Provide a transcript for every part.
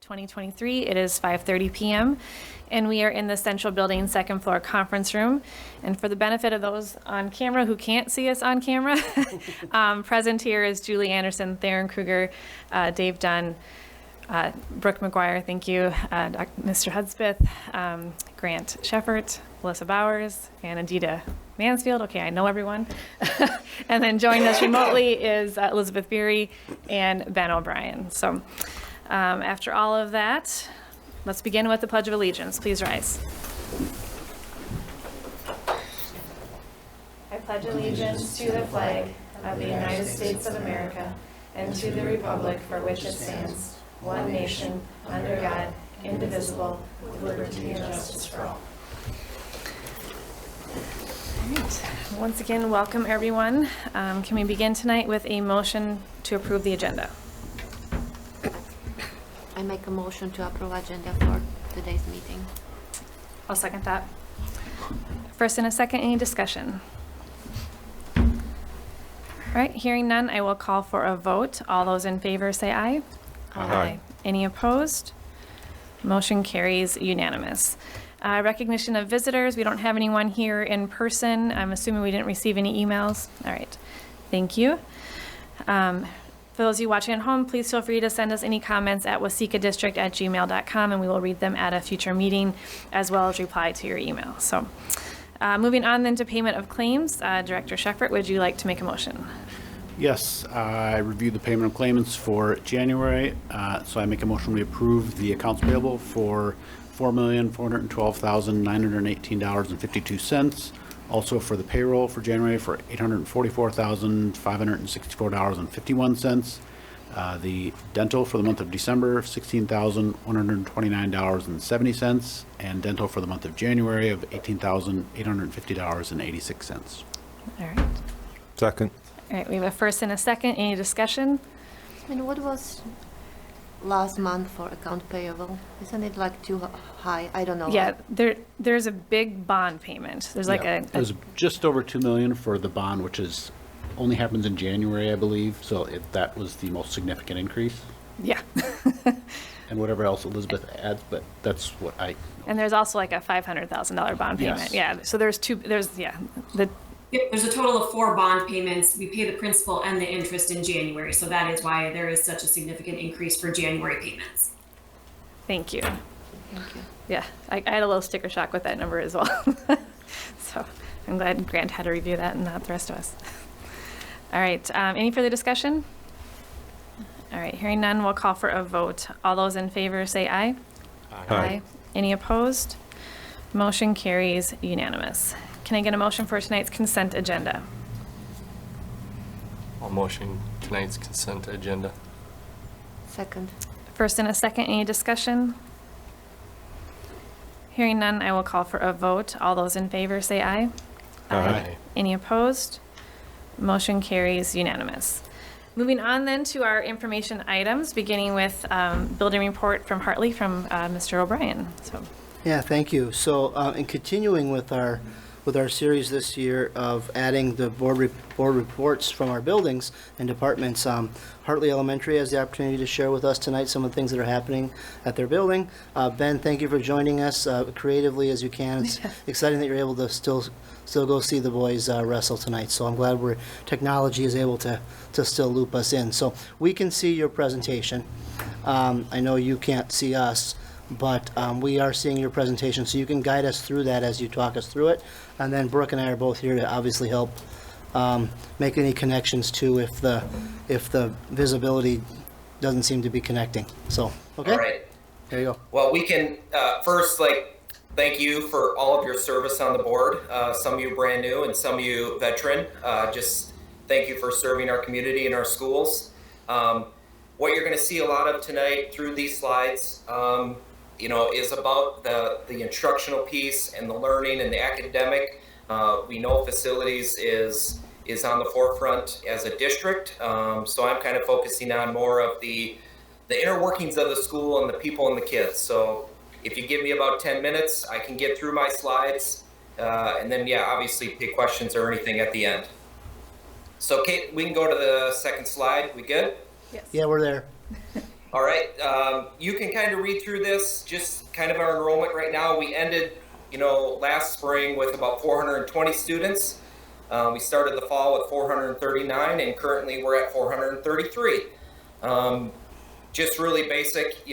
2023. It is 5:30 p.m. and we are in the Central Building second floor conference room. And for the benefit of those on camera who can't see us on camera, present here is Julie Anderson, Theron Kruger, Dave Dunn, Brooke McGuire, thank you, Mr. Hudspeth, Grant Sheffert, Melissa Bowers, and Adita Mansfield. Okay, I know everyone. And then joining us remotely is Elizabeth Beery and Ben O'Brien. So after all of that, let's begin with the Pledge of Allegiance. Please rise. I pledge allegiance to the flag of the United States of America and to the republic for which it stands, one nation, under God, indivisible, with liberty and justice for all. All right. Once again, welcome everyone. Can we begin tonight with a motion to approve the agenda? I make a motion to approve agenda for today's meeting. I'll second that. First and a second, any discussion? All right, hearing none, I will call for a vote. All those in favor say aye. Aye. Any opposed? Motion carries unanimous. Recognition of visitors. We don't have anyone here in person. I'm assuming we didn't receive any emails. All right, thank you. For those of you watching at home, please feel free to send us any comments at wasecadistrict@gmail.com and we will read them at a future meeting as well as reply to your email. So moving on then to payment of claims. Director Sheffert, would you like to make a motion? Yes, I reviewed the payment of claimants for January, so I make a motion we approve the accounts payable for $4,412,918.52. Also for the payroll for January for $844,564.51. The dental for the month of December, $16,129.70, and dental for the month of January of $18,850.86. All right. Second. All right, we have a first and a second. Any discussion? And what was last month for account payable? Isn't it like too high? I don't know. Yeah, there's a big bond payment. There's like Yeah, it was just over $2 million for the bond, which is only happens in January, I believe. So that was the most significant increase. Yeah. And whatever else Elizabeth adds, but that's what I. And there's also like a $500,000 bond payment. Yes. Yeah. So there's Yep, there's a total of 4 bond payments. We pay the principal and the interest in January, so that is why there is such a significant increase for January payments. Thank you. Thank you. Yeah, I had a little sticker shock with that number as well. So I'm glad Grant had to review that and not the rest of us. All right, any further discussion? All right, hearing none, we'll call for a vote. All those in favor say aye. Aye. Any opposed? Motion carries unanimous. Can I get a motion for tonight's consent agenda? I'll motion tonight's consent agenda. Second. First and a second, any discussion? Hearing none, I will call for a vote. All those in favor say aye. Aye. Any opposed? Motion carries unanimous. Moving on then to our information items, beginning with building report from Hartley from Mr. O'Brien. So, Yeah, thank you. So, in continuing with our series this year of adding the board reports from our buildings and departments, Hartley Elementary has the opportunity to share with us tonight some of the things that are happening at their building. Ben, thank you for joining us creatively as you can. It's exciting that you're able to still go see the boys wrestle tonight. So I'm glad technology is able to still loop us in. So we can see your presentation. I know you can't see us, but we are seeing your presentation, so you can guide us through that as you talk us through it. And then Brooke and I are both here to obviously help make any connections too if the visibility doesn't seem to be connecting. So, okay? All right. There you go. Well, we can first, thank you for all of your service on the board. Some of you brand new and some of you veteran. Just thank you for serving our community and our schools. What you're going to see a lot of tonight through these slides is about the instructional piece and the learning and the academic. We know facilities is on the forefront as a district, so I'm kind of focusing on more of the inner workings of the school and the people and the kids. So if you give me about 10 minutes, I can get through my slides, and then obviously take questions or anything at the end. So Kate, we can go to the second slide. We good? yes. Yeah, we're there. All right, you can kind of read through this, just kind of our enrollment right now. We ended, last spring with about 420 students. We started the fall with 439, and currently we're at 433. Just really basic,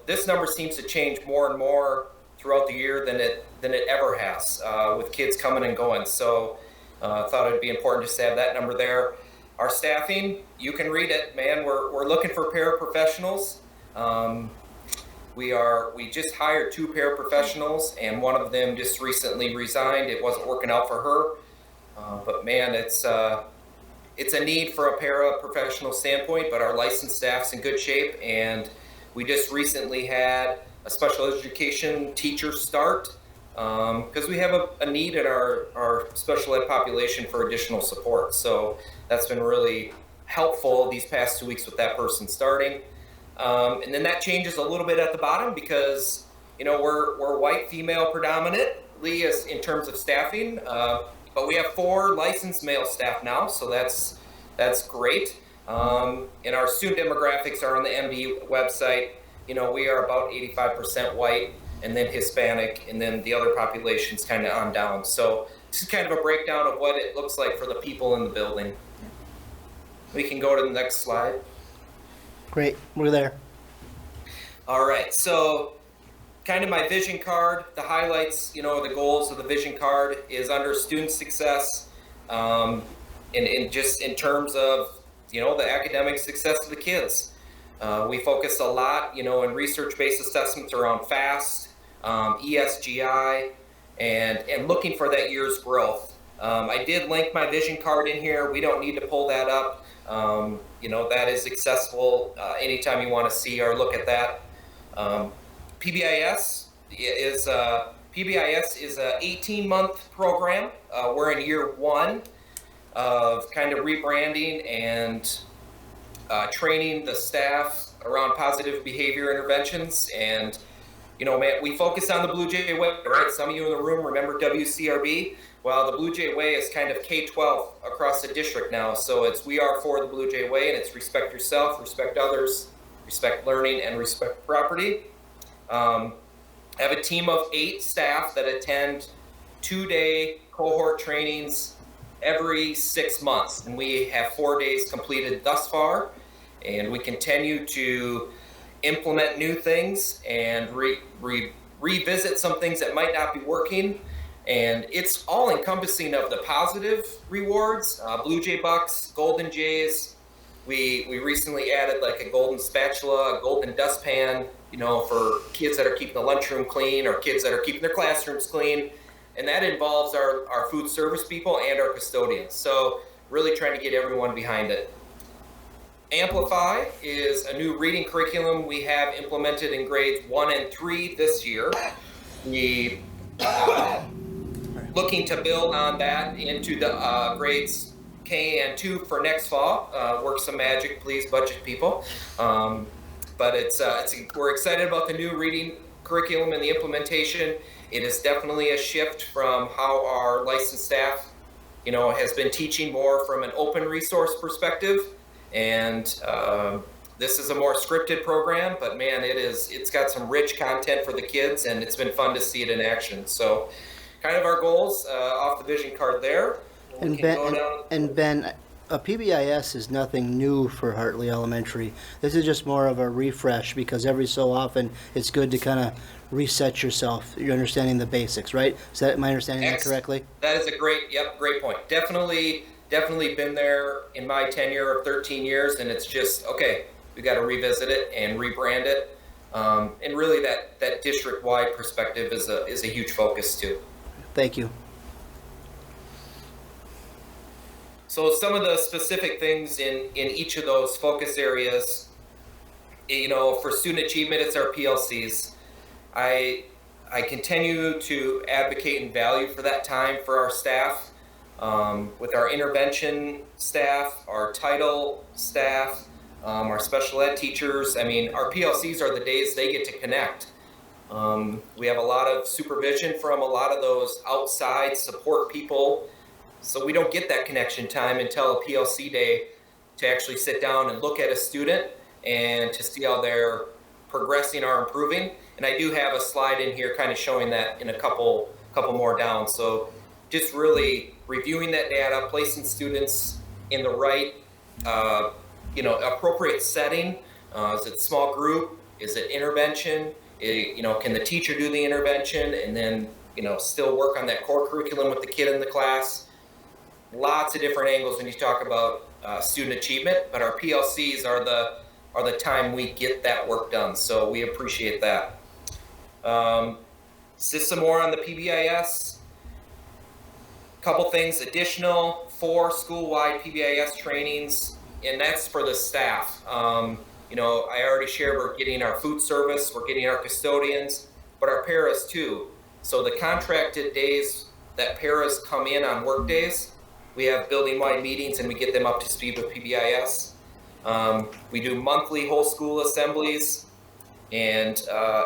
this number seems to change more and more throughout the year than it ever has, with kids coming and going. So I thought it'd be important just to have that number there. Our staffing, you can read it, man. We're looking for paraprofessionals. We just hired 2 paraprofessionals, and one of them just recently resigned. It wasn't working out for her, but man, it's a need for a paraprofessional standpoint. But our licensed staff's in good shape, and we just recently had a special education teacher start because we have a need in our special ed population for additional support. So that's been really helpful these past 2 weeks with that person starting. And then that changes a little bit at the bottom because, we're white female predominantly in terms of staffing, but we have 4 licensed male staff now, so that's great. And our student demographics are on the MD website. We are about 85% white, and then Hispanic, and then the other population's kind of on down. So this is kind of a breakdown of what it looks like for the people in the building. We can go to the next slide. Great, we're there. All right, so kind of my vision card, the highlights, the goals of the vision card is under student success, and just in terms of, the academic success of the kids. We focus a lot, in research-based assessments around FAST, ESGI, and looking for that year's growth. I did link my vision card in here. We don't need to pull that up. That is accessible anytime you want to see or look at that. PBIS is a 18-month program. We're in year 1 of kind of rebranding and training the staff around positive behavior interventions. And, man, we focus on the Blue Jay Way, right? Some of you in the room remember WCRB. Well, the Blue Jay Way is kind of K-12 across the district now. So we are for the Blue Jay Way, and it's respect yourself, respect others, respect learning, and respect property. I have a team of 8 staff that attend 2-day cohort trainings every 6 months, and we have 4 days completed thus far, and we continue to implement new things and revisit some things that might not be working. And it's all encompassing of the positive rewards, Blue Jay Bucks, Golden Jays. We recently added like a golden spatula, a golden dustpan, for kids that are keeping the lunchroom clean or kids that are keeping their classrooms clean. And that involves our food service people and our custodians. So really trying to get everyone behind it. Amplify is a new reading curriculum we have implemented in grades 1 and 3 this year. We looking to build on that into the grades K and 2 for next fall. Work some magic, please, budget people. But we're excited about the new reading curriculum and the implementation. It is definitely a shift from how our licensed staff, has been teaching more from an open resource perspective. And this is a more scripted program, but man, it's got some rich content for the kids, and it's been fun to see it in action. So kind of our goals off the vision card there. And Ben, a PBIS is nothing new for Hartley Elementary. This is just more of a refresh because every so often it's good to kind of reset yourself. You're understanding the basics, right? Am I understanding that correctly? That is a great point. Definitely been there in my tenure of 13 years, and it's just, okay, we got to revisit it and rebrand it. And really that district-wide perspective is a huge focus too. Thank you. So some of the specific things in each of those focus areas, for student achievement, it's our PLCs. I continue to advocate and value for that time for our staff, with our intervention staff, our title staff, our special ed teachers. I mean, our PLCs are the days they get to connect. We have a lot of supervision from a lot of those outside support people. So we don't get that connection time until a PLC day to actually sit down and look at a student and to see how they're progressing or improving. And I do have a slide in here kind of showing that in a couple more down. So just really reviewing that data, placing students in the right, appropriate setting. Is it small group? Is it intervention? Can the teacher do the intervention and then, still work on that core curriculum with the kid in the class? Lots of different angles when you talk about student achievement, but our PLCs are the time we get that work done. So we appreciate that. Just some more on the PBIS. Couple things additional, 4 school-wide PBIS trainings, and that's for the staff. I already shared we're getting our food service, we're getting our custodians, but our paras too. So the contracted days that paras come in on work days, we have building-wide meetings and we get them up to speed with PBIS. We do monthly whole school assemblies, and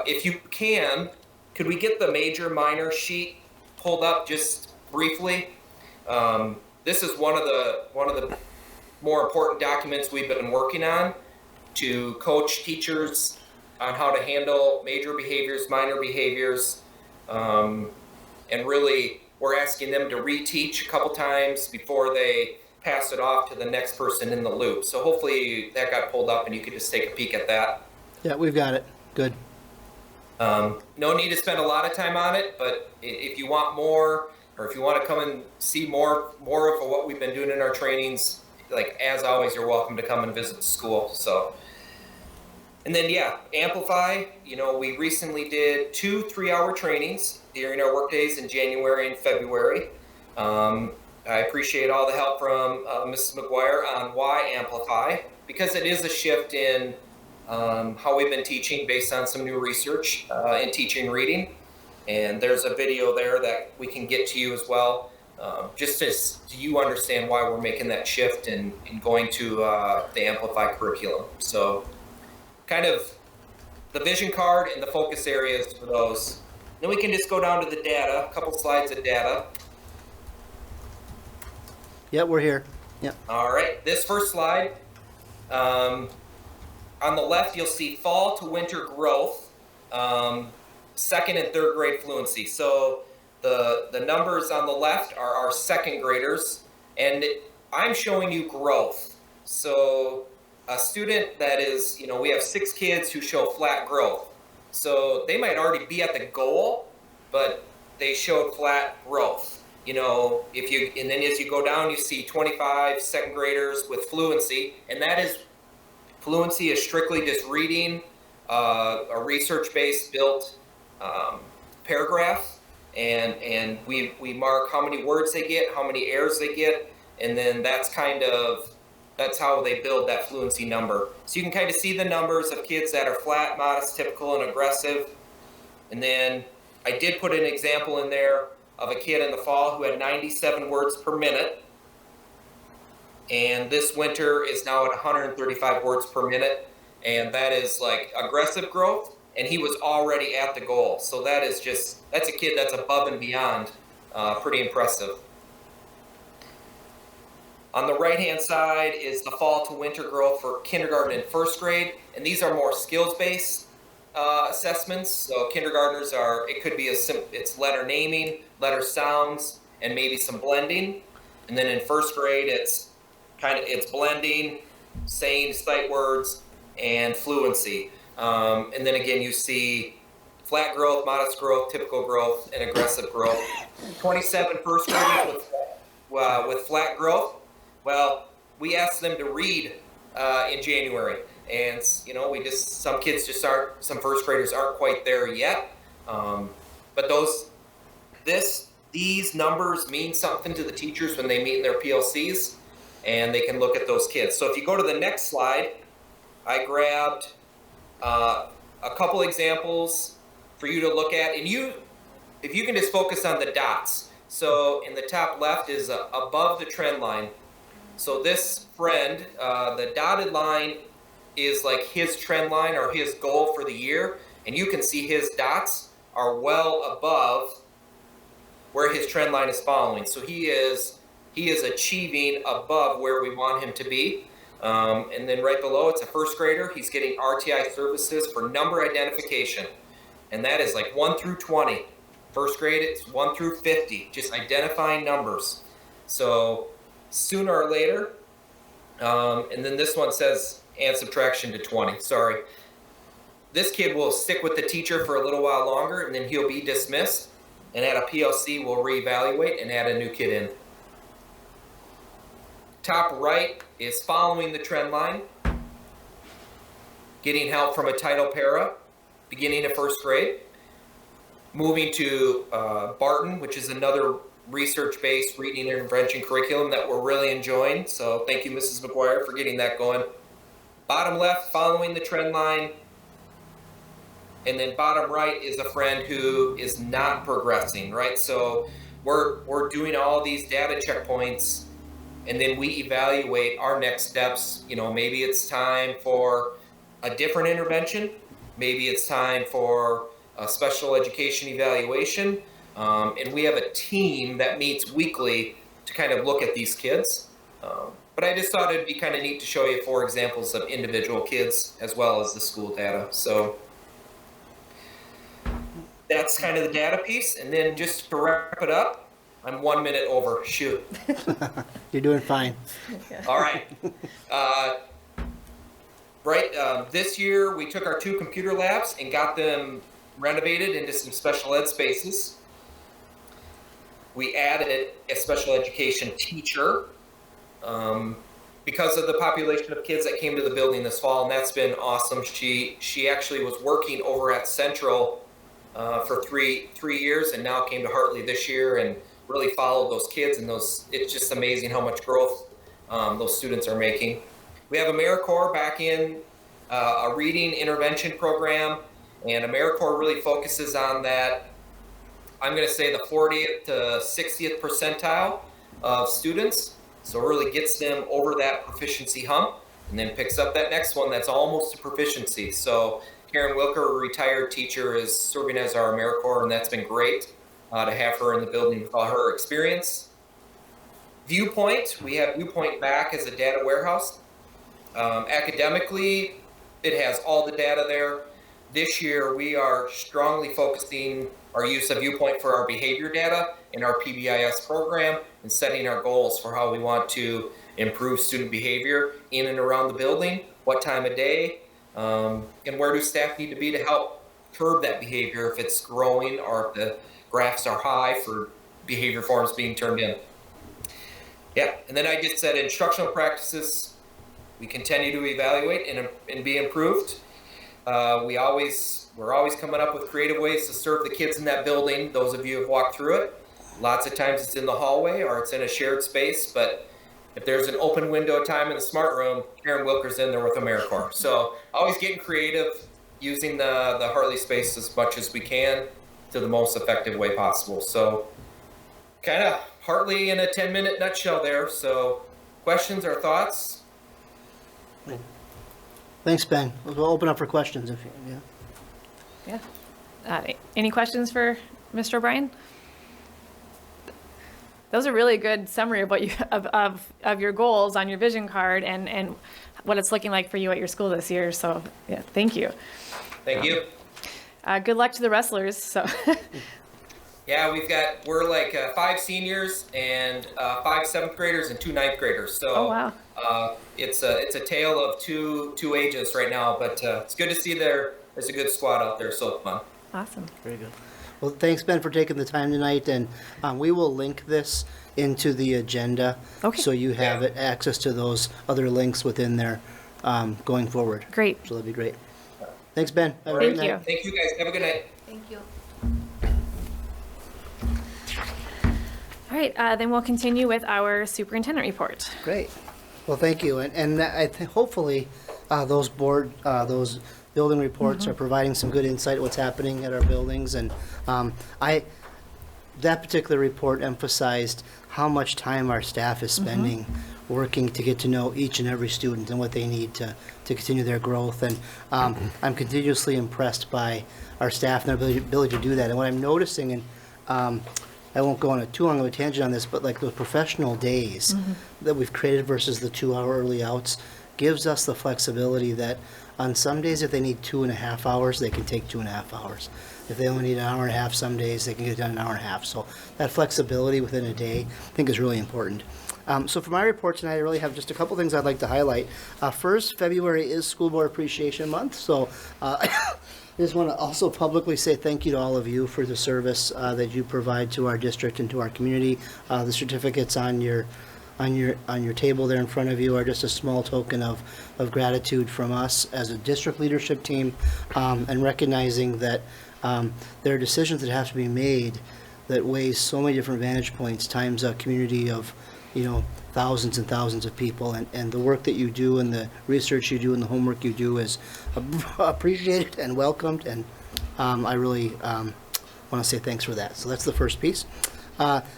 if you can, could we get the major minor sheet pulled up just briefly? This is one of the more important documents we've been working on to coach teachers on how to handle major behaviors, minor behaviors, and really we're asking them to reteach a couple times before they pass it off to the next person in the loop. So hopefully that got pulled up and you could just take a peek at that. Yeah, we've got it. Good. No need to spend a lot of time on it, but if you want more, or if you want to come and see more of what we've been doing in our trainings, like as always, you're welcome to come and visit the school. So, and then Amplify. We recently did 2 3-hour trainings during our work days in January and February. I appreciate all the help from Mrs. McGuire on why Amplify, because it is a shift in how we've been teaching based on some new research in teaching reading. And there's a video there that we can get to you as well, just as you understand why we're making that shift and going to the Amplify curriculum. So kind of the vision card and the focus areas for those. Then we can just go down to the data, a couple slides of data. Yeah, we're here. Yeah. All right, this first slide, on the left, you'll see fall to winter growth, 2nd and 3rd grade fluency. So the numbers on the left are our 2nd graders, and I'm showing you growth. So a student that is, we have 6 kids who show flat growth. So they might already be at the goal, but they showed flat growth. And then as you go down, you see 25 2nd graders with fluency, and fluency is strictly just reading a research-based built paragraph, and we mark how many words they get, how many errors they get, and then that's how they build that fluency number. So you can kind of see the numbers of kids that are flat, modest, typical, and aggressive. And then I did put an example in there of a kid in the fall who had 97 words per minute. And this winter is now at 135 words per minute. And that is like aggressive growth. And he was already at the goal. So that's a kid that's above and beyond, pretty impressive. On the right-hand side is the fall to winter growth for kindergarten and 1st grade. And these are more skills-based assessments. So kindergartners it could be it's letter naming, letter sounds, and maybe some blending. And then in 1st grade, it's blending, saying sight words, and fluency. And then again, you see flat growth, modest growth, typical growth, and aggressive growth. 27 1st graders with flat growth. Well, we asked them to read in January, and some kids some 1st graders aren't quite there yet. But these numbers mean something to the teachers when they meet in their PLCs, and they can look at those kids. So if you go to the next slide, I grabbed a couple examples for you to look at, and if you can just focus on the dots. So in the top left is above the trend line. So this friend, the dotted line is like his trend line or his goal for the year, and you can see his dots are well above where his trend line is following. So he is achieving above where we want him to be. And then right below, it's a first grader. He's getting RTI services for number identification. And that is like 1 through 20. First grade, it's 1 through 50, just identifying numbers. So sooner or later, and then this one says and subtraction to 20, sorry. This kid will stick with the teacher for a little while longer, and then he'll be dismissed. And at a PLC, we'll reevaluate and add a new kid in. Top right is following the trend line, getting help from a title para, beginning of first grade, moving to Barton, which is another research-based reading intervention curriculum that we're really enjoying. So thank you, Mrs. McGuire, for getting that going. Bottom left, following the trend line. And then bottom right is a friend who is not progressing, right? So we're doing all these data checkpoints, and then we evaluate our next steps. You know, maybe it's time for a different intervention. Maybe it's time for a special education evaluation. And we have a team that meets weekly to kind of look at these kids. But I just thought it'd be kind of neat to show you 4 examples of individual kids as well as the school data. So that's kind of the data piece. And then just to wrap it up, I'm 1 minute over. Shoot. You're doing fine. All right. This year we took our 2 computer labs and got them renovated into some special ed spaces. We added a special education teacher because of the population of kids that came to the building this fall, and that's been awesome. She actually was working over at Central for three years, and now came to Hartley this year and really followed those kids, and it's just amazing how much growth those students are making. We have AmeriCorps back in a reading intervention program, and AmeriCorps really focuses on that, I'm going to say the 40th to 60th percentile of students. So it really gets them over that proficiency hump, and then picks up that next one that's almost a proficiency. So Karen Wilker, a retired teacher, is serving as our AmeriCorps, and that's been great to have her in the building with all her experience. Viewpoint, we have Viewpoint back as a data warehouse. Academically, it has all the data there. This year, we are strongly focusing our use of Viewpoint for our behavior data in our PBIS program, and setting our goals for how we want to improve student behavior in and around the building, what time of day, and where do staff need to be to help curb that behavior if it's growing or if the graphs are high for behavior forms being turned in. Yeah, and then I just said instructional practices, we continue to evaluate and be improved. We're always coming up with creative ways to serve the kids in that building. Those of you who have walked through it, lots of times it's in the hallway or it's in a shared space, but if there's an open window time in the smart room, Karen Wilker's in there with AmeriCorps. So always getting creative, using the Hartley space as much as we can to the most effective way possible. So kind of Hartley in a 10-minute nutshell there. So questions or thoughts? Thanks, Ben. We'll open up for questions if you, yeah. Yeah. Any questions for Mr. O'Brien? That was a really good summary of what you of your goals on your vision card and what it's looking like for you at your school this year. So yeah, thank you. Thank you. Good luck to the wrestlers. So Yeah, we're like 5 seniors and 5 7th graders and 2 9th graders. So oh wow. It's a tale of two ages right now, but it's good to see there's a good squad out there. So fun. Awesome. Very good. Well, thanks, Ben, for taking the time tonight, and we will link this into the agenda. Okay. So you have access to those other links within there going forward. Great. So that'd be great. Thanks, Ben. Have a Thank great you. night. Thank you guys. Have a good night. Thank you. All right, then we'll continue with our superintendent report. Great. Well, thank you. And I think hopefully those building reports are providing some good insight at what's happening at our buildings. And that particular report emphasized how much time our staff is spending working to get to know each and every student and what they need to continue their growth. And I'm continuously impressed by our staff and their ability to do that. And what I'm noticing, and I won't go on too long of a tangent on this, but like those professional days that we've created versus the 2-hour early outs gives us the flexibility that on some days, if they need 2.5 hours, they can take 2.5 hours. If they only need an hour and a half, some days they can get it done in an hour and a half. So that flexibility within a day, I think, is really important. So for my report tonight, I really have just a couple things I'd like to highlight. First, February is School Board Appreciation Month, so I just want to also publicly say thank you to all of you for the service that you provide to our district and to our community. The certificates on your table there in front of you are just a small token of gratitude from us as a district leadership team, and recognizing that there are decisions that have to be made that weighs so many different vantage points times a community of, thousands and thousands of people, and the work that you do and the research you do and the homework you do is appreciated and welcomed, and I really want to say thanks for that. So that's the first piece.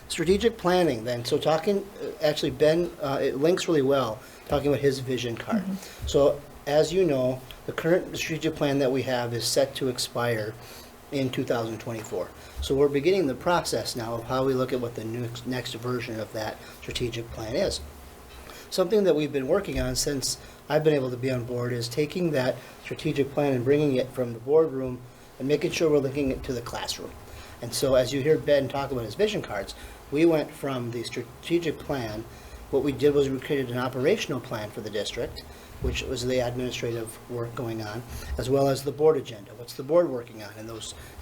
Strategic planning then. So talking, actually Ben, it links really well, talking about his vision card. So as you know, the current strategic plan that we have is set to expire in 2024. So we're beginning the process now of how we look at what the next version of that strategic plan is. Something that we've been working on since I've been able to be on board is taking that strategic plan and bringing it from the boardroom and making sure we're linking it to the classroom. And so as you hear Ben talk about his vision cards, we went from the strategic plan, what we did was we created an operational plan for the district, which was the administrative work going on, as well as the board agenda. What's the board working on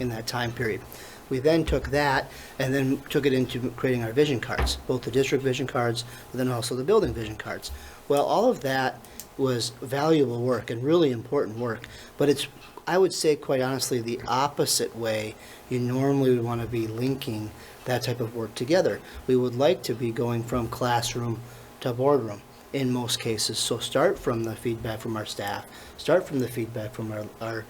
in that time period? We then took that and then took it into creating our vision cards, both the district vision cards, but then also the building vision cards. Well, all of that was valuable work and really important work, but it's, I would say quite honestly, the opposite way you normally would want to be linking that type of work together. We would like to be going from classroom to boardroom in most cases. So start from the feedback from our staff, start from the feedback from our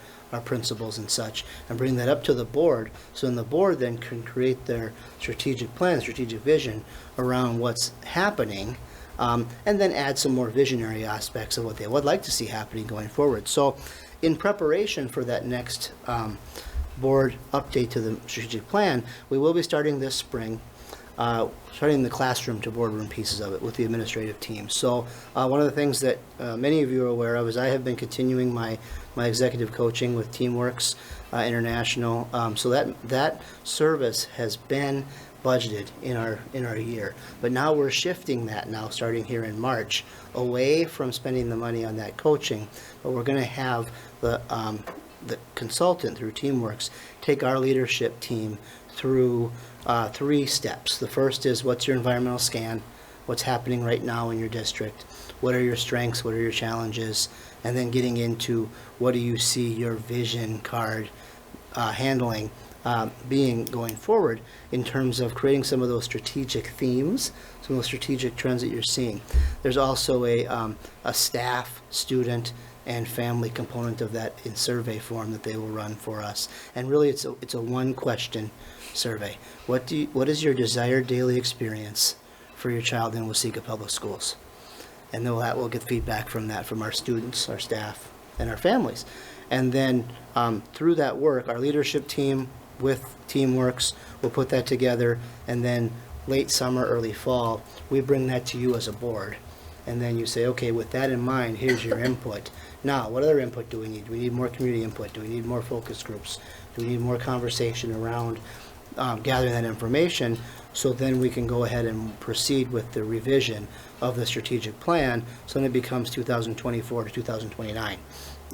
principals and such, and bring that up to the board, so then the board then can create their strategic plan, strategic vision around what's happening, and then add some more visionary aspects of what they would like to see happening going forward. So in preparation for that next board update to the strategic plan, we will be starting this spring, starting the classroom to boardroom pieces of it with the administrative team. So one of the things that many of you are aware of is I have been continuing my executive coaching with TeamWorks International. So that service has been budgeted in our year, but now we're shifting that now starting here in March away from spending the money on that coaching, but we're going to have the consultant through TeamWorks take our leadership team through 3 steps. The first is, what's your environmental scan? What's happening right now in your district? What are your strengths? What are your challenges? And then getting into, what do you see your vision card handling being going forward in terms of creating some of those strategic themes, some of those strategic trends that you're seeing. There's also a staff, student, and family component of that in survey form that they will run for us. And really it's a one question survey. What is your desired daily experience for your child in Waseca Public Schools? And then we'll get feedback from that from our students, our staff, and our families. And then through that work, our leadership team with TeamWorks will put that together, and then late summer, early fall, we bring that to you as a board. And then you say, okay, with that in mind, here's your input. Now, what other input do we need? Do we need more community input? Do we need more focus groups? Do we need more conversation around gathering that information? So then we can go ahead and proceed with the revision of the strategic plan, so then it becomes 2024 to 2029,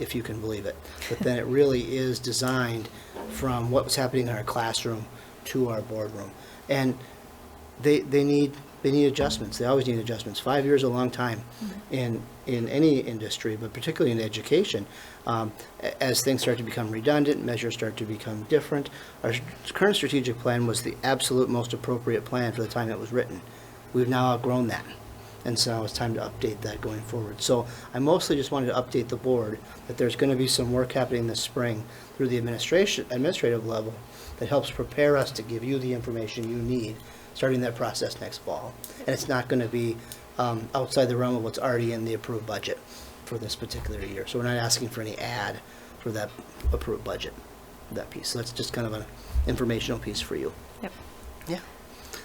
if you can believe it. But then it really is designed from what was happening in our classroom to our boardroom. And they need adjustments. They always need adjustments. 5 years is a long time in any industry, but particularly in education. As things start to become redundant, measures start to become different. Our current strategic plan was the absolute most appropriate plan for the time it was written. We've now outgrown that. And so it's time to update that going forward. So I mostly just wanted to update the board that there's going to be some work happening this spring through the administrative level that helps prepare us to give you the information you need starting that process next fall. And it's not going to be outside the realm of what's already in the approved budget for this particular year. So we're not asking for any add for that approved budget, that piece. So that's just kind of an informational piece for you. Yep. Yeah.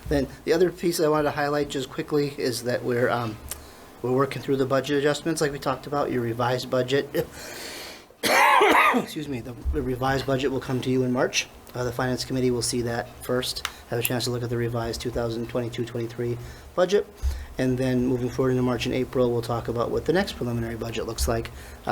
Then the other piece I wanted to highlight just quickly is that we're We're working through the budget adjustments like we talked about, your revised budget. Excuse me, the revised budget will come to you in March. The Finance Committee will see that first, have a chance to look at the revised 2022-23 budget. And then moving forward into March and April, we'll talk about what the next preliminary budget looks like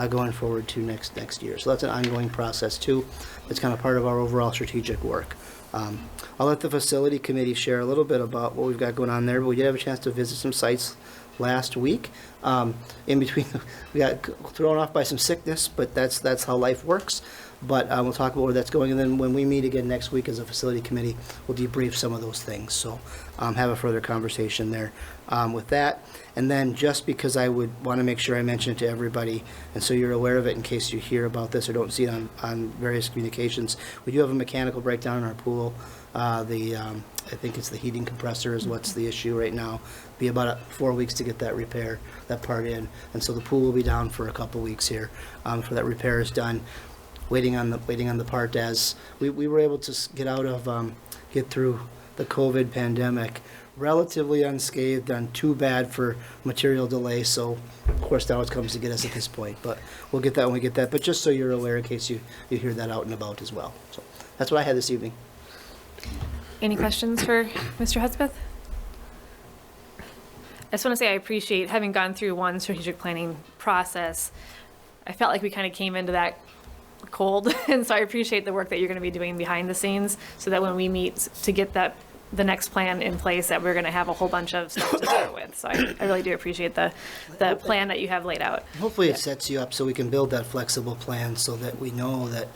going forward to next year. So that's an ongoing process too. It's kind of part of our overall strategic work. I'll let the Facility Committee share a little bit about what we've got going on there, but we did have a chance to visit some sites last week. In between, we got thrown off by some sickness, but that's how life works. But we'll talk about where that's going, and then when we meet again next week as a facility committee, we'll debrief some of those things. So have a further conversation there with that. And then just because I would want to make sure I mention it to everybody, and so you're aware of it in case you hear about this or don't see it on various communications, we do have a mechanical breakdown in our pool. I think it's the heating compressor is what's the issue right now. Be about 4 weeks to get that part in, and so the pool will be down for a couple weeks here for that repair is done. Waiting on the part as we were able to get through the COVID pandemic relatively unscathed, done too bad for material delay. So of course now it comes to get us at this point, but we'll get that when we get that. But just so you're aware in case you hear that out and about as well. So that's what I had this evening. Any questions for Mr. Hudspeth? I just want to say I appreciate having gone through one strategic planning process. I felt like we kind of came into that cold, and so I appreciate the work that you're going to be doing behind the scenes so that when we meet to get the next plan in place, that we're going to have a whole bunch of stuff to start with. So I really do appreciate the plan that you have laid out. Hopefully it sets you up so we can build that flexible plan so that we know that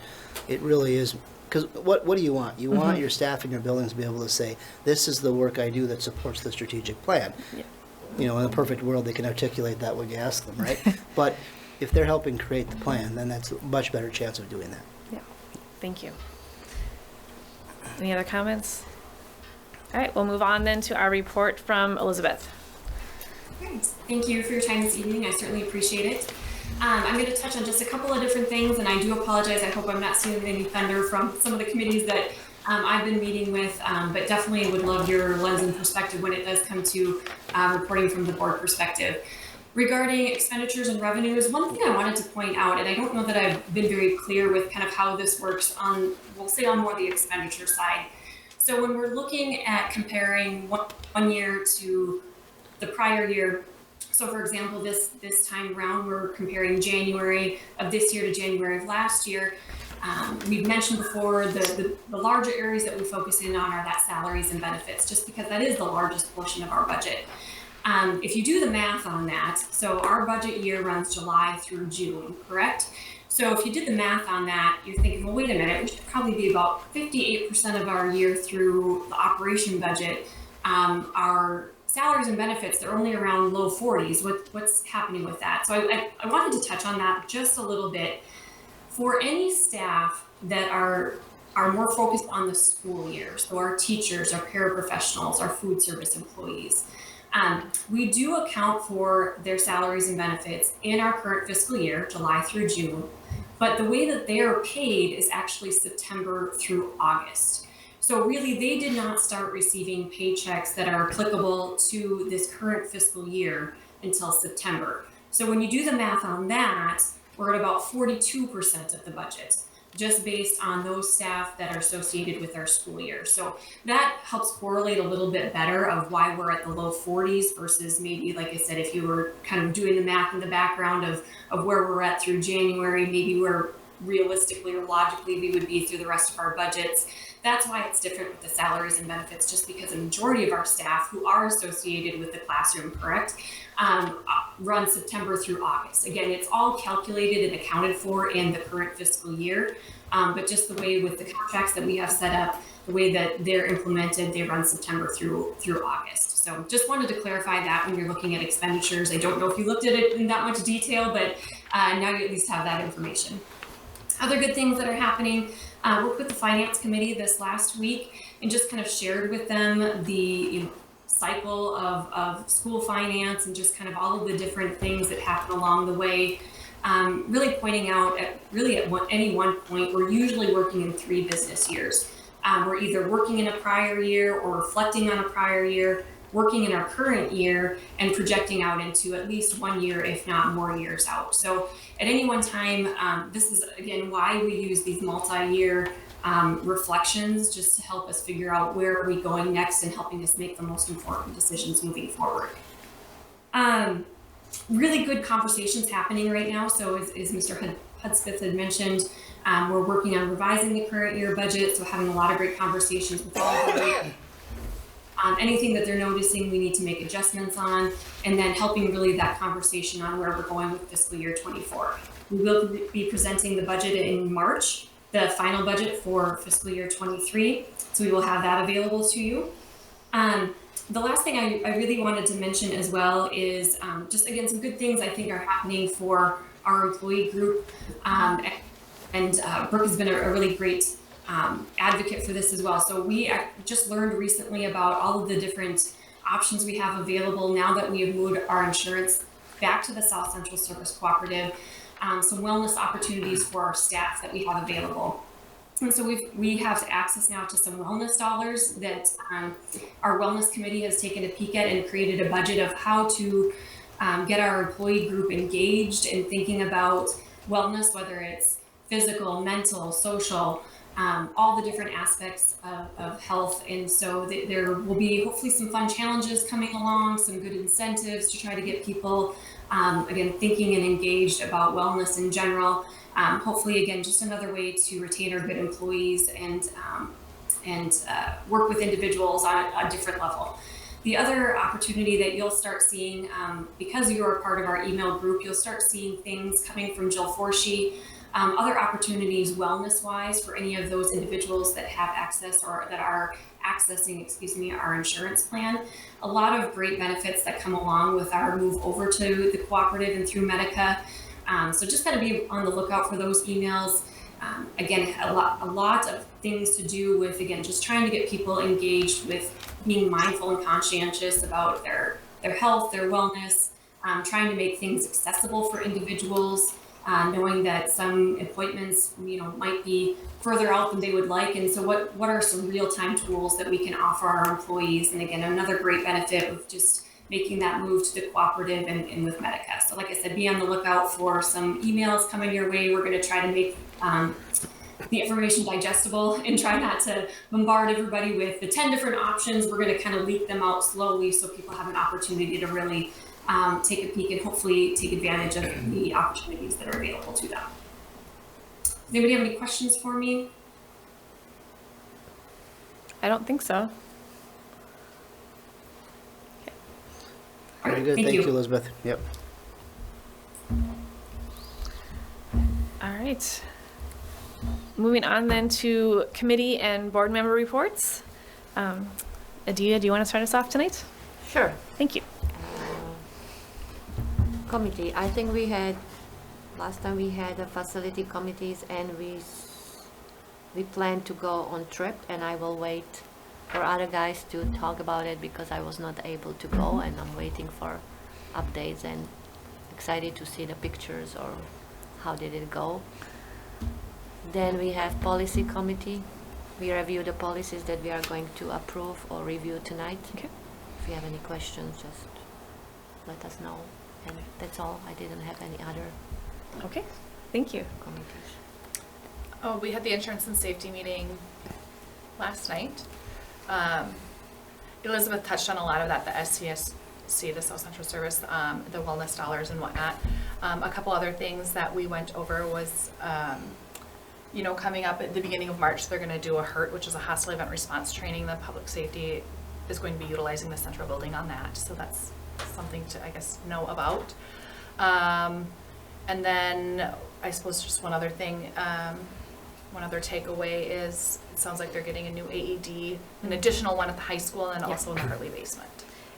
it really is. Because what do you want? You want your staff in your buildings to be able to say, this is the work I do that supports the strategic plan. Yeah. You know, in a perfect world, they can articulate that when you ask them, right? But if they're helping create the plan, then that's a much better chance of doing that. Yeah, thank you. Any other comments? All right, we'll move on then to our report from Elizabeth. Great. Thank you for your time this evening. I certainly appreciate it. I'm going to touch on just a couple of different things, and I do apologize. I hope I'm not stealing any thunder from some of the committees that I've been meeting with, but definitely would love your lens and perspective when it does come to reporting from the board perspective. Regarding expenditures and revenues, one thing I wanted to point out, and I don't know that I've been very clear with kind of how this works on, we'll say on more the expenditure side. So when we're looking at comparing one year to the prior year, so for example, this time around, we're comparing January of this year to January of last year. We've mentioned before the larger areas that we focus in on are that salaries and benefits, just because that is the largest portion of our budget. If you do the math on that, so our budget year runs July through June, correct? So if you did the math on that, you're thinking, well, wait a minute, we should probably be about 58% of our year through the operation budget. Our salaries and benefits, they're only around low 40s. What's happening with that? So I wanted to touch on that just a little bit. For any staff that are more focused on the school year, so our teachers, our paraprofessionals, our food service employees, we do account for their salaries and benefits in our current fiscal year, July through June, but the way that they are paid is actually September through August. So really, they did not start receiving paychecks that are applicable to this current fiscal year until September. So when you do the math on that, we're at about 42% of the budget, just based on those staff that are associated with our school year. So that helps correlate a little bit better of why we're at the low 40s versus maybe, like I said, if you were kind of doing the math in the background of where we're at through January, maybe where realistically or logically we would be through the rest of our budgets. That's why it's different with the salaries and benefits, just because a majority of our staff who are associated with the classroom, correct, run September through August. Again, it's all calculated and accounted for in the current fiscal year, but just the way with the contracts that we have set up, the way that they're implemented, they run September through August. So just wanted to clarify that when you're looking at expenditures. I don't know if you looked at it in that much detail, but now you at least have that information. Other good things that are happening, worked with the finance committee this last week and just kind of shared with them the cycle of school finance and just kind of all of the different things that happen along the way. Really pointing out at any one point, we're usually working in 3 business years. We're either working in a prior year or reflecting on a prior year. working in our current year and projecting out into at least 1 year, if not more years out. So at any one time, this is again why we use these multi-year reflections, just to help us figure out where are we going next and helping us make the most important decisions moving forward. Really good conversations happening right now. So as Mr. Hudspeth had mentioned, we're working on revising the current year budget, so having a lot of great conversations with all of them. Anything that they're noticing we need to make adjustments on, and then helping really that conversation on where we're going with fiscal year 24. We will be presenting the budget in March, the final budget for fiscal year 23, so we will have that available to you. The last thing I really wanted to mention as well is just again some good things I think are happening for our employee group, and Brooke has been a really great advocate for this as well. So we just learned recently about all of the different options we have available now that we have moved our insurance back to the South Central Service Cooperative. Some wellness opportunities for our staff that we have available. And so we have access now to some wellness dollars that our wellness committee has taken a peek at and created a budget of how to get our employee group engaged in thinking about wellness, whether it's physical, mental, social, all the different aspects of health. And so there will be hopefully some fun challenges coming along, some good incentives to try to get people, again, thinking and engaged about wellness in general. Hopefully, again, just another way to retain our good employees and work with individuals on a different level. The other opportunity that you'll start seeing, because you're a part of our email group, you'll start seeing things coming from Jill Forshee, other opportunities wellness-wise for any of those individuals that have access or that are accessing, our insurance plan. A lot of great benefits that come along with our move over to the cooperative and through Medica. So just gotta be on the lookout for those emails. Again, a lot of things to do with, again, just trying to get people engaged with being mindful and conscientious about their health, their wellness, trying to make things accessible for individuals, knowing that some appointments, might be further out than they would like. And so what are some real-time tools that we can offer our employees? And again, another great benefit of just making that move to the cooperative and with Medica. So like I said, be on the lookout for some emails coming your way. We're going to try to make the information digestible and try not to bombard everybody with the 10 different options. We're going to kind of leak them out slowly so people have an opportunity to really take a peek and hopefully take advantage of the opportunities that are available to them. Does anybody have any questions for me? I don't think so. Very good. Thank you, Elizabeth. Yep. All right. Moving on then to committee and board member reports. Adia, do you want to start us off tonight? Sure. Thank you. Committee. I think last time we had the facility committees, and we plan to go on trip, and I will wait for other guys to talk about it because I was not able to go, and I'm waiting for updates and excited to see the pictures or how did it go. Then we have policy committee. We review the policies that we are going to approve or review tonight. Okay. If you have any questions, just let us know. And that's all. I didn't have any other Okay. Thank you. committees. Oh, we had the insurance and safety meeting last night. Elizabeth touched on a lot of that, the SCSC, the South Central Service, the wellness dollars and whatnot. A couple other things that we went over was, coming up at the beginning of March, they're going to do a HERT, which is a hostile event response training. The public safety is going to be utilizing the central building on that. So that's something to, I guess, know about. And then I suppose just one other thing, one other takeaway is it sounds like they're getting a new AED, an additional one at the high school and also in the Hartley basement.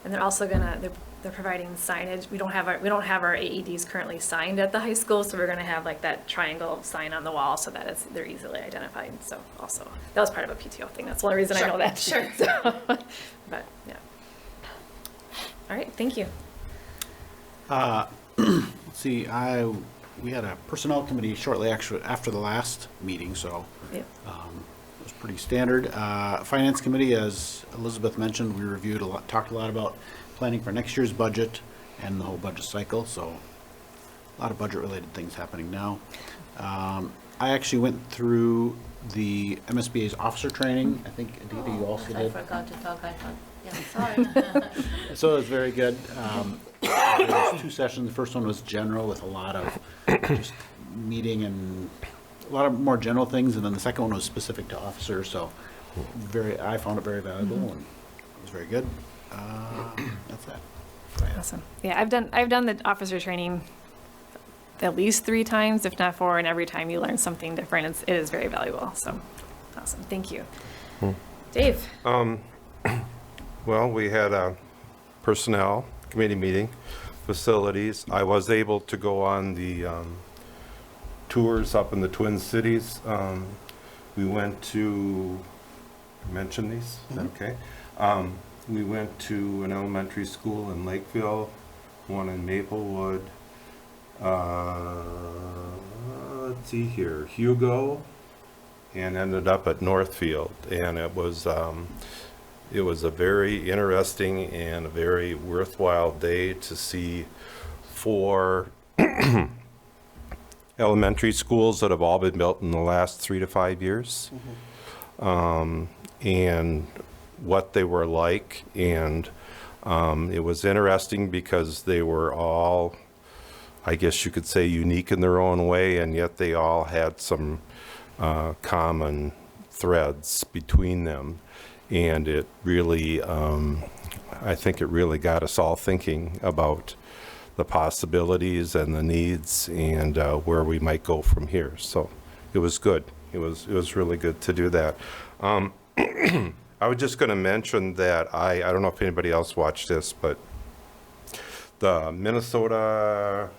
And they're also they're providing signage. We don't have our AEDs currently signed at the high school, so we're gonna have like that triangle sign on the wall so that they're easily identified. So also that was part of a PTO thing. That's the only reason I know that. Sure. So, but yeah. All right. Thank you. Let's see, we had a personnel committee shortly after the last meeting, so Yeah. was pretty standard. Finance Committee, as Elizabeth mentioned, we reviewed a lot, talked a lot about planning for next year's budget and the whole budget cycle, so a lot of budget-related things happening now. I actually went through the MSBA's officer training. I think, Aditi, you also I did. forgot to talk, I thought, yeah, sorry. So it was very good. There was 2 sessions. The first one was general with a lot of just meeting and a lot of more general things, and then the second one was specific to officers. So I found it very valuable and it was very good. That's that. Awesome. Yeah, I've done the officer training at least 3 times, if not 4, and every time you learn something different. It is very valuable. So awesome. Thank you. Dave. Well, we had a personnel committee meeting, facilities. I was able to go on the tours up in the Twin Cities. We went to, mention these? Okay. We went to an elementary school in Lakeville, one in Maplewood. Let's see here, Hugo, and ended up at Northfield. And it was a very interesting and a very worthwhile day to see 4 elementary schools that have all been built in the last 3 to 5 years. And what they were like. And it was interesting because they were all, I guess you could say, unique in their own way, and yet they all had some common threads between them. And it really, I think it really got us all thinking about the possibilities and the needs and where we might go from here. So it was good. It was really good to do that. I was just going to mention that I don't know if anybody else watched this, but the Minnesota,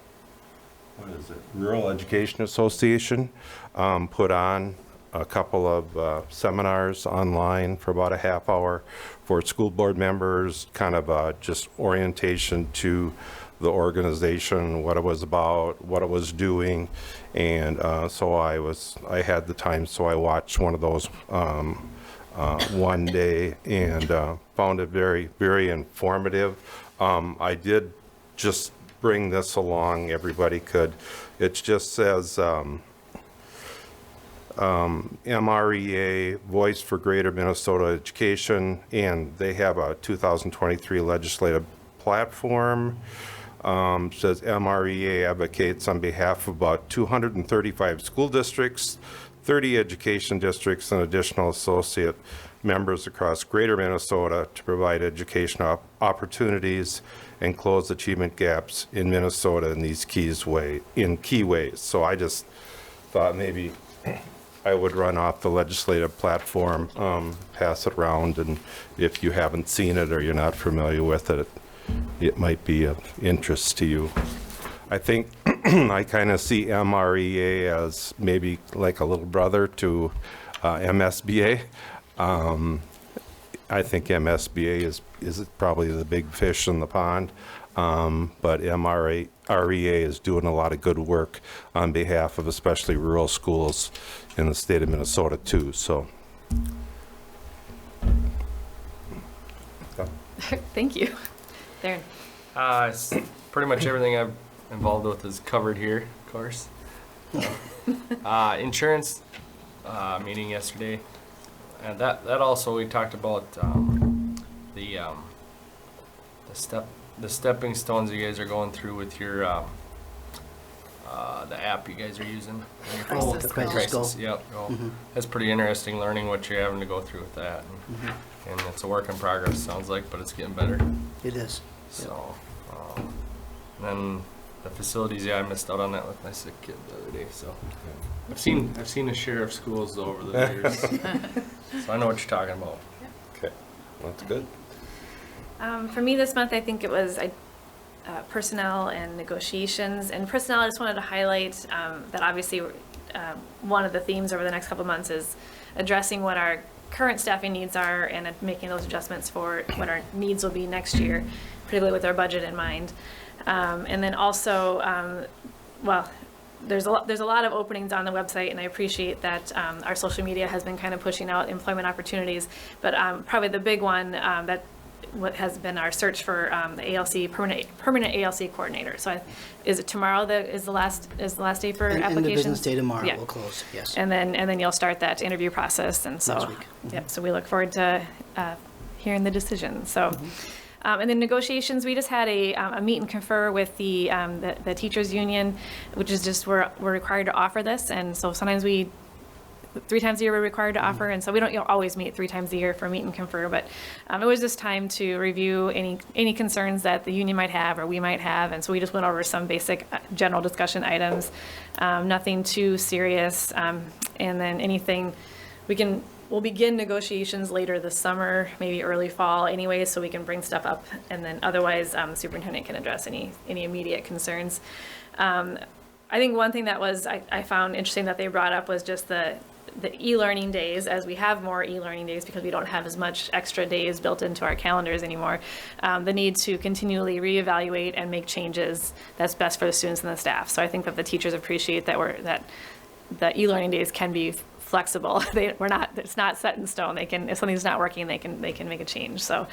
what is it, Rural Education Association put on a couple of seminars online for about a half hour for school board members, kind of just orientation to the organization, what it was about, what it was doing. And so I had the time, so I watched one of those one day and found it very, very informative. I did just bring this along, everybody could. It just says MREA, Voice for Greater Minnesota Education, and they have a 2023 legislative platform. Says MREA advocates on behalf of about 235 school districts, 30 education districts, and additional associate members across Greater Minnesota to provide educational opportunities and close achievement gaps in Minnesota in these key ways. So I just thought maybe I would run off the legislative platform, pass it around, and if you haven't seen it or you're not familiar with it, it might be of interest to you. I think I kind of see MREA as maybe like a little brother to MSBA. I think MSBA is probably the big fish in the pond, but MREA is doing a lot of good work on behalf of especially rural schools in the state of Minnesota too. So, Thank you. Darren. Pretty much everything I'm involved with is covered here, of course. Insurance meeting yesterday, and that also we talked about the stepping stones you guys are going through with your the app you guys are using. Oh, the Crisis Go. Yep. That's pretty interesting learning what you're having to go through with that. And it's a work in progress, sounds like, but it's getting better. It is. So, and then the facilities, I missed out on that with my sick kid the other day. So, I've seen a share of schools over the years, so I know what you're talking about. okay, that's good. For me this month, I think it was personnel and negotiations. And personnel, I just wanted to highlight that obviously one of the themes over the next couple of months is addressing what our current staffing needs are and making those adjustments for what our needs will be next year, particularly with our budget in mind. And then also, there's a lot of openings on the website, and I appreciate that our social media has been kind of pushing out employment opportunities. But probably the big one that what has been our search for the ALC permanent ALC coordinator. So is it tomorrow that is the last day for And applications? the business day tomorrow Yeah. will close, yes. And then you'll start that interview process, and so Next week. yep. So we look forward to hearing the decision. So. And then negotiations, we just had a meet and confer with the teachers union, which is just we're required to offer this, and so sometimes 3 times a year we're required to offer, and so we don't always meet 3 times a year for meet and confer, but it was just time to review any concerns that the union might have or we might have, and so we just went over some basic general discussion items, nothing too serious, and then anything we'll begin negotiations later this summer, maybe early fall anyway, so we can bring stuff up, and then otherwise the superintendent can address any immediate concerns. I think one thing that I found interesting that they brought up was just the e-learning days, as we have more e-learning days because we don't have as much extra days built into our calendars anymore, the need to continually reevaluate and make changes that's best for the students and the staff. So I think that the teachers appreciate that the e-learning days can be flexible. It's not set in stone. If something's not working, they can make a change. So,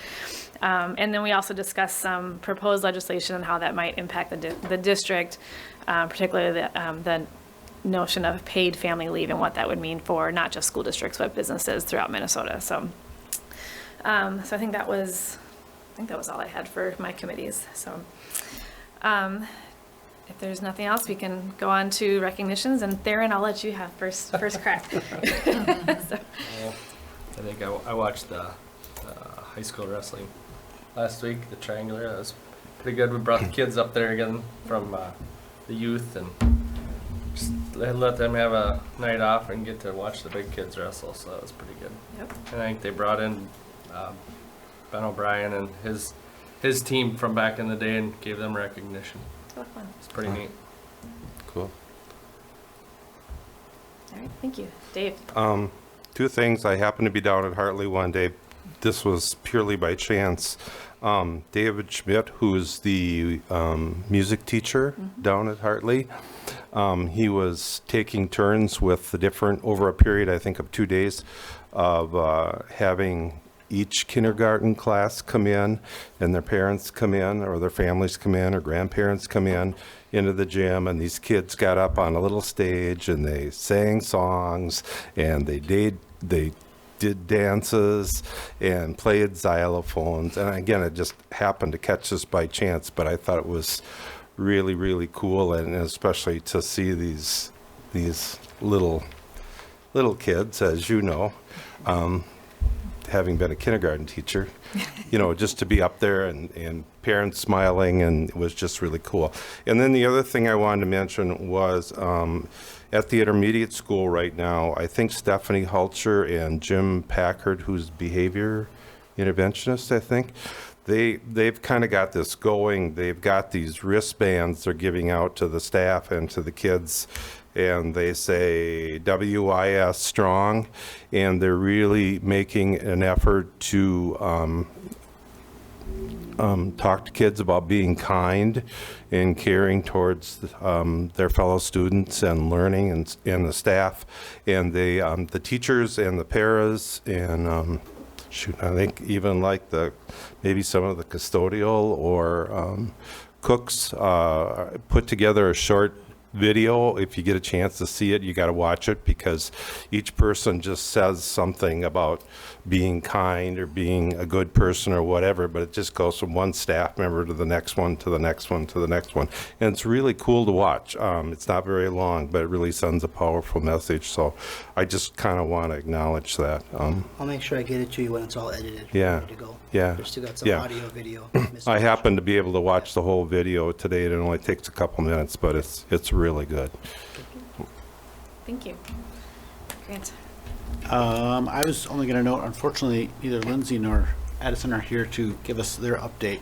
and then we also discussed some proposed legislation and how that might impact the district, particularly the notion of paid family leave and what that would mean for not just school districts but businesses throughout Minnesota. So, I think that was all I had for my committees. So. If there's nothing else, we can go on to recognitions, and Theron, I'll let you have first crack. So. I think I watched the high school wrestling last week, the triangular. That was pretty good. We brought the kids up there again from the youth, and just let them have a night off and get to watch the big kids wrestle. So that was pretty good. Yep. And I think they brought in Ben O'Brien and his team from back in the day and gave them recognition. Fun. It's pretty neat. Cool. All right, thank you. Dave? 2 things. I happened to be down at Hartley one day. This was purely by chance. David Schmidt, who's the music teacher down at Hartley, he was taking turns with the different, over a period, I think, of 2 days, of having each kindergarten class come in, and their parents come in, or their families come in, or grandparents come in into the gym, and these kids got up on a little stage and they sang songs, and they did dances and played xylophones. And again, it just happened to catch us by chance, but I thought it was really, really cool, and especially to see these little kids, as you know, having been a kindergarten teacher, just to be up there and parents smiling, and it was just really cool. And then the other thing I wanted to mention was at the intermediate school right now, I think Stephanie Hulcher and Jim Packard, who's behavior interventionist, I think, they've kind of got this going. They've got these wristbands they're giving out to the staff and to the kids, and they say WIS strong, and they're really making an effort to talk to kids about being kind and caring towards their fellow students and learning, and the staff, and the teachers and the paras, and I think even like maybe some of the custodial or cooks put together a short video. If you get a chance to see it, you got to watch it, because each person just says something about being kind or being a good person or whatever, but it just goes from one staff member to the next one, to the next one, to the next one. And it's really cool to watch. It's not very long, but it really sends a powerful message. So I just kind of want to acknowledge that. I'll make sure I get it to you when it's all edited. Yeah. Ready to go. Yeah. There's still got some Yeah. audio, video. I happen to be able to watch the whole video today. It only takes a couple minutes, but it's really good. Thank you. Grant? I was only going to note, unfortunately, neither Lindsay nor Addison are here to give us their update.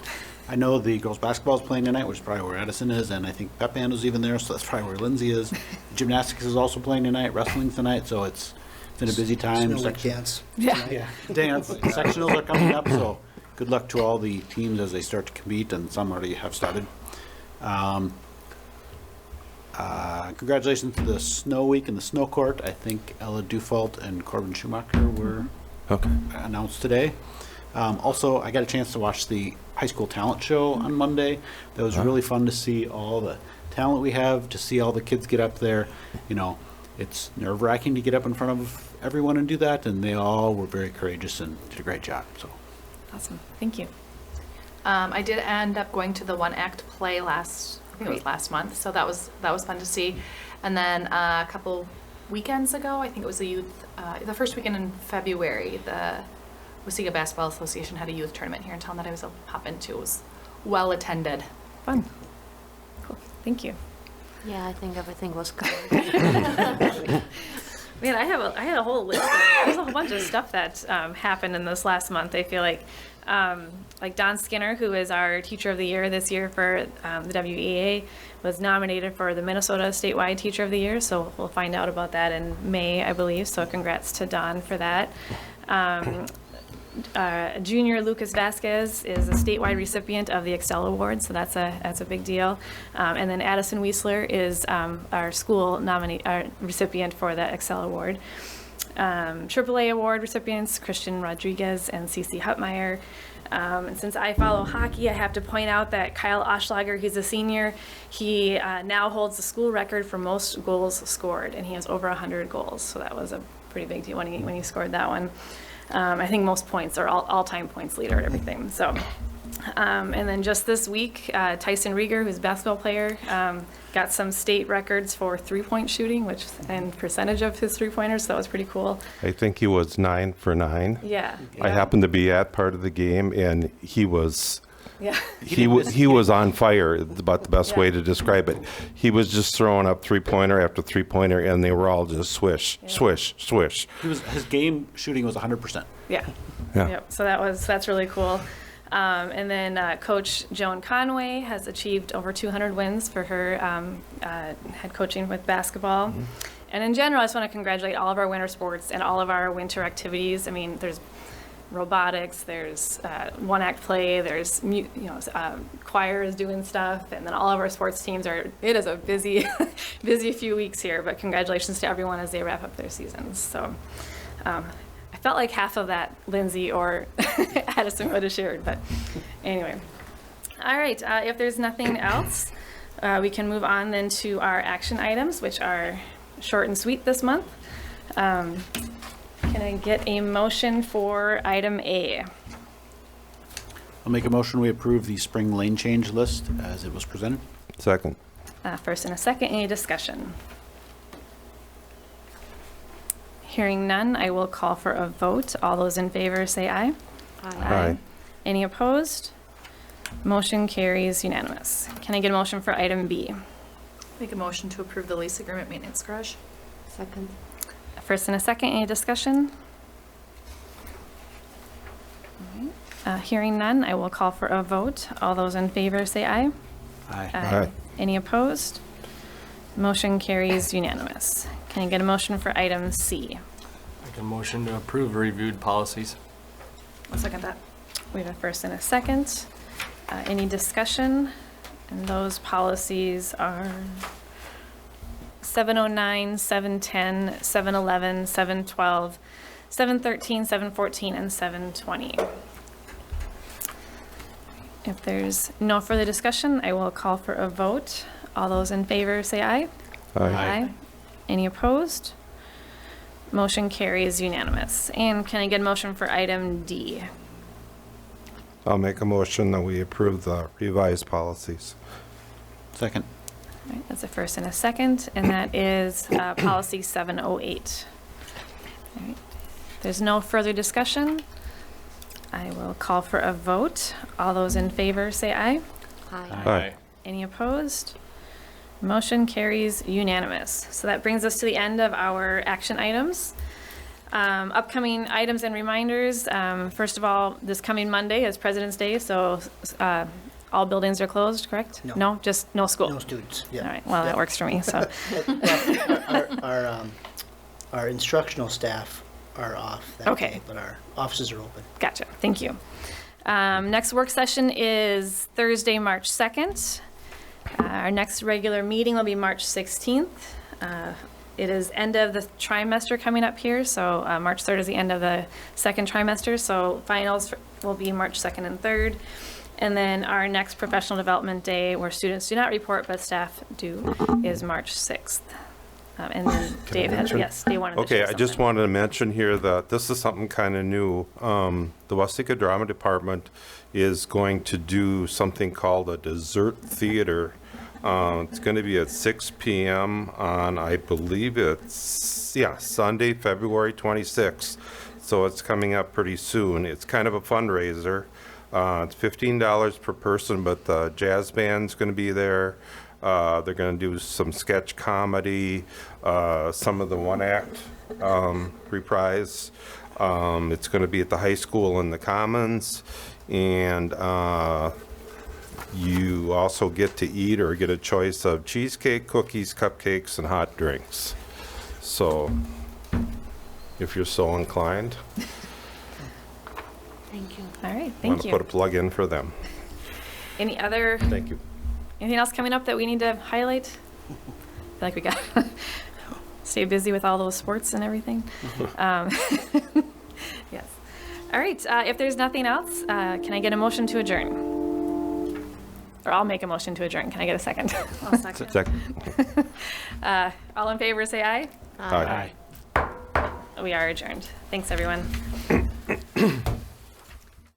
I know the girls' basketball is playing tonight, which is probably where Addison is, and I think pep band is even there, so that's probably where Lindsay is. Gymnastics is also playing tonight, wrestling's tonight, so it's been a busy time. Snow League dance. Yeah, dance. Sectionals are coming up, so good luck to all the teams as they start to compete, and some already have started. Congratulations to the Snow Week and the Snow Court. I think Ella Dufault and Corbin Schumacher were Okay. announced today. Also, I got a chance to watch the high school talent show on Monday. That was really fun to see all the talent we have, to see all the kids get up there. You know, it's nerve-wracking to get up in front of everyone and do that, and they all were very courageous and did a great job. So, Awesome. Thank you. I did end up going to the one act play I think it was last month, so that was fun to see. And then a couple weekends ago, I think it was the first weekend in February, the Waseca Basketball Association had a youth tournament here in town that I was able to pop into. It was well attended. Fun. Cool. Thank you. Yeah, I think everything was covered. Man, I had a whole list. There's a whole bunch of stuff that happened in this last month. I feel like Don Skinner, who is our Teacher of the Year this year for the WEA, was nominated for the Minnesota Statewide Teacher of the Year. So we'll find out about that in May, I believe. So congrats to Don for that. Junior Lucas Vasquez is a statewide recipient of the Excel Award, so that's a big deal. And then Addison Weisler is our school recipient for the Excel Award. AAA Award recipients Christian Rodriguez and Cece Hutmeyer. And since I follow hockey, I have to point out that Kyle Oschlager, he's a senior. He now holds the school record for most goals scored, and he has over 100 goals. So that was a pretty big deal when he scored that one. I think most points are all-time points leader at everything. So, and then just this week, Tyson Rieger, who's a basketball player, got some state records for three-point shooting, and percentage of his three-pointers. So that was pretty cool. I think he was 9 for 9. Yeah. I happened to be at part of the game, and he was Yeah. he was on fire. It's about the best way to describe it. He was just throwing up three-pointer after three-pointer, and they were all just swish, swish, swish. his game shooting was 100%. Yeah. Yeah. Yep. So that's really cool. And then Coach Joan Conway has achieved over 200 wins for her head coaching with basketball. Mm-hmm. And in general, I just want to congratulate all of our winter sports and all of our winter activities. I mean, there's robotics, there's one act play, there's choir is doing stuff, and then all of our sports teams it is a busy few weeks here, but congratulations to everyone as they wrap up their seasons. So I felt like half of that Lindsay or Addison would have shared, but anyway. All right, if there's nothing else, we can move on then to our action items, which are short and sweet this month. Can I get a motion for item A? I'll make a motion we approve the spring lane change list as it was presented. Second. First and a second, any discussion? Hearing none, I will call for a vote. All those in favor say aye. Aye. Any opposed? Motion carries unanimous. Can I get a motion for item B? Make a motion to approve the lease agreement maintenance garage. Second. First and a second, any discussion? Hearing none, I will call for a vote. All those in favor say aye. Aye. Aye. Any opposed? Motion carries unanimous. Can I get a motion for item C? Make a motion to approve reviewed policies. I'll second that. We have a first and a second. Any discussion? And those policies are 709, 710, 711, 712, 713, 714, and 720. If there's no further discussion, I will call for a vote. All those in favor say aye. Aye. Any opposed? Motion carries unanimous. And can I get a motion for item D? I'll make a motion that we approve the revised policies. Second. All right, that's a first and a second, and that is policy 708. All right. There's no further discussion. I will call for a vote. All those in favor say aye. Aye. Aye. Any opposed? Motion carries unanimous. So that brings us to the end of our action items. Upcoming items and reminders. First of all, this coming Monday is President's Day, so all buildings are closed, correct? No. No, just no school? No students, All yeah. right, well, that works for me, so. Our instructional staff are off that Okay. day, but our offices are open. Gotcha, thank you. Next work session is Thursday, March 2nd. Our next regular meeting will be March 16th. It is end of the trimester coming up here, so March 3rd is the end of the second trimester, so finals will be March 2nd and 3rd. And then our next professional development day, where students do not report but staff do, is March 6th. And then Dave has, yes, Dave wanted to Okay, share I just something. wanted to mention here that this is something kind of new. The Waseca Drama Department is going to do something called a dessert theater. It's going to be at 6 p.m. on, I believe it's, Sunday, February 26th. So it's coming up pretty soon. It's kind of a fundraiser. It's $15 per person, but the jazz band's going to be there. They're going to do some sketch comedy, some of the one-act reprise. It's going to be at the high school in the Commons, and you also get to eat or get a choice of cheesecake, cookies, cupcakes, and hot drinks. So, if you're so inclined, Thank you. All right, I'm thank going to put a you. plug in for them. Any other, Thank you. anything else coming up that we need to highlight? I feel like we got, stay busy with all those sports and everything. Yes. All right, if there's nothing else, can I get a motion to adjourn? Or I'll make a motion to adjourn. Can I get a second? I'll second. Second. All in favor, say aye. Aye. We are adjourned. Thanks, everyone.